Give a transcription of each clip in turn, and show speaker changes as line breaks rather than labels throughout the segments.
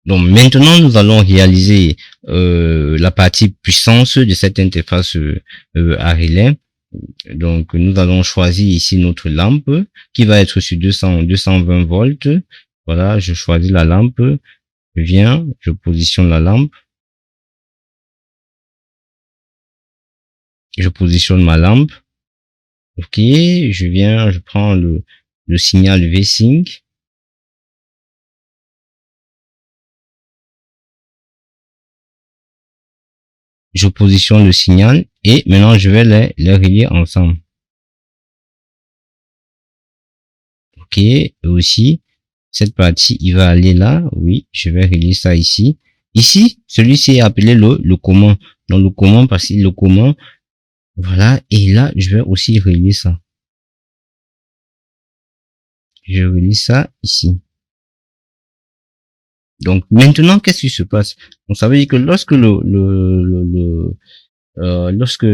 Donc maintenant, nous allons réaliser la partie puissance de cette interface à relais. Donc nous allons choisir ici notre lampe qui va être sur 220 volts. Voilà, je choisis la lampe, je viens, je positionne la lampe, je positionne ma lampe. Ok, je viens, je prends le signal V-Sync. Je positionne le signal et maintenant je vais les relier ensemble. Ok, et aussi cette partie il va aller là, oui, je vais relier ça ici. Ici, celui-ci est appelé le commun. Donc le commun parce que le commun, voilà, et là je vais aussi relier ça. Je relie ça ici. Donc maintenant, qu'est-ce qui se passe? Donc ça veut dire que lorsque lorsque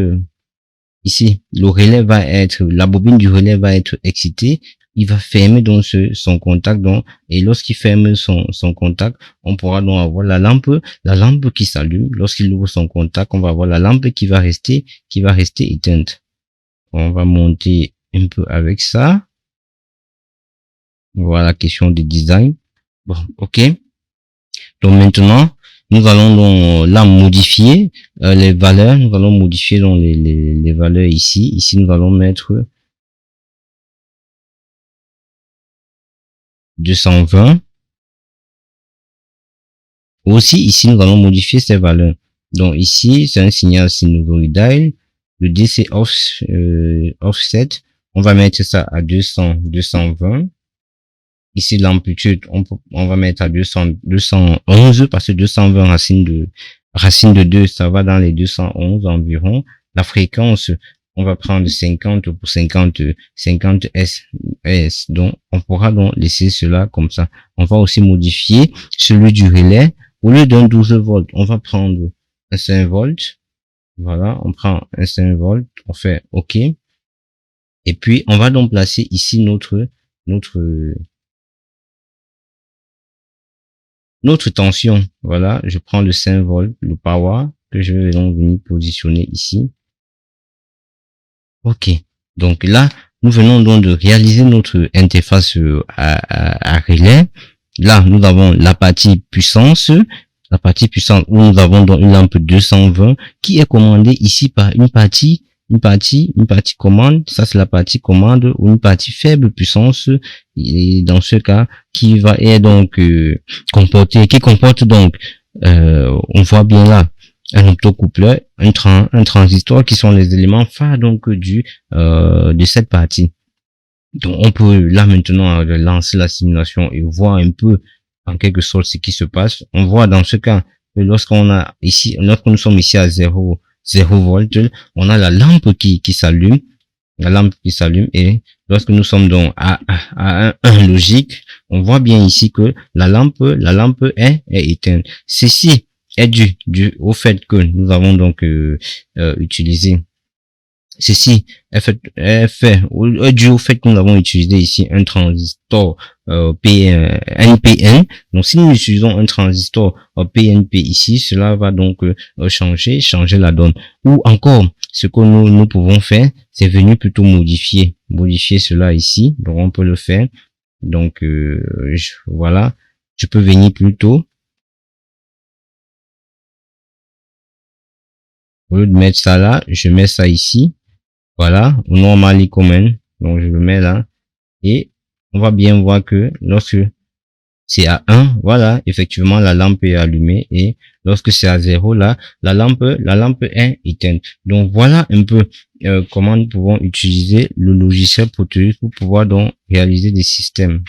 ici le relais va être, la bobine du relais va être excitée, il va fermer donc son contact donc, et lorsqu'il ferme son contact, on pourra donc avoir la lampe qui s'allume. Lorsqu'il ouvre son contact, on va avoir la lampe qui va rester éteinte. On va monter un peu avec ça. Voilà, question de design. Bon, ok. Donc maintenant, nous allons donc là modifier les valeurs. Nous allons modifier donc les valeurs ici. Ici, nous allons mettre 220. Aussi, ici, nous allons modifier ces valeurs. Donc ici, c'est un signal sinusoïdal. Le D, c'est offset. On va mettre ça à 220. Ici, l'amplitude, on va mettre à 211 parce que 220 racine de 2, ça va dans les 211 environ. La fréquence, on va prendre 50 pour 50 S. Donc, on pourra donc laisser cela comme ça. On va aussi modifier celui du relais. Au lieu d'un 12 volts, on va prendre un 5 volts. Voilà, on prend un 5 volts, on fait OK. Et puis, on va donc placer ici notre tension. Voilà, je prends le 5 volts, le power, que je vais donc venir positionner ici. Ok. Donc là, nous venons donc de réaliser notre interface à relais. Là, nous avons la partie puissance. La partie puissante où nous avons donc une lampe 220 qui est commandée ici par une partie commande. Ça, c'est la partie commande ou une partie faible puissance. Et dans ce cas, qui comporte donc, on voit bien là, un optocoupleur, un transistor qui sont les éléments phares donc de cette partie. Donc on peut là maintenant lancer la simulation et voir un peu en quelque sorte ce qui se passe. On voit dans ce cas que lorsque nous sommes ici à 0 volts, on a la lampe qui s'allume, et lorsque nous sommes donc à 1 logique, on voit bien ici que la lampe est éteinte. Ceci est dû au fait que nous avons donc utilisé ceci est dû au fait que nous avons utilisé ici un transistor NPN. Donc si nous utilisons un transistor PNP ici, cela va donc changer la donne. Ou encore, ce que nous pouvons faire, c'est venir plutôt modifier cela ici. Donc on peut le faire. Donc voilà, je peux venir plutôt, au lieu de mettre ça là, je mets ça ici. Voilà, normally common. Donc je le mets là. Et on va bien voir que lorsque c'est à 1, voilà, effectivement la lampe est allumée, et lorsque c'est à 0 là, la lampe est éteinte. Donc voilà un peu comment nous pouvons utiliser le logiciel Proteus pour pouvoir donc réaliser des systèmes.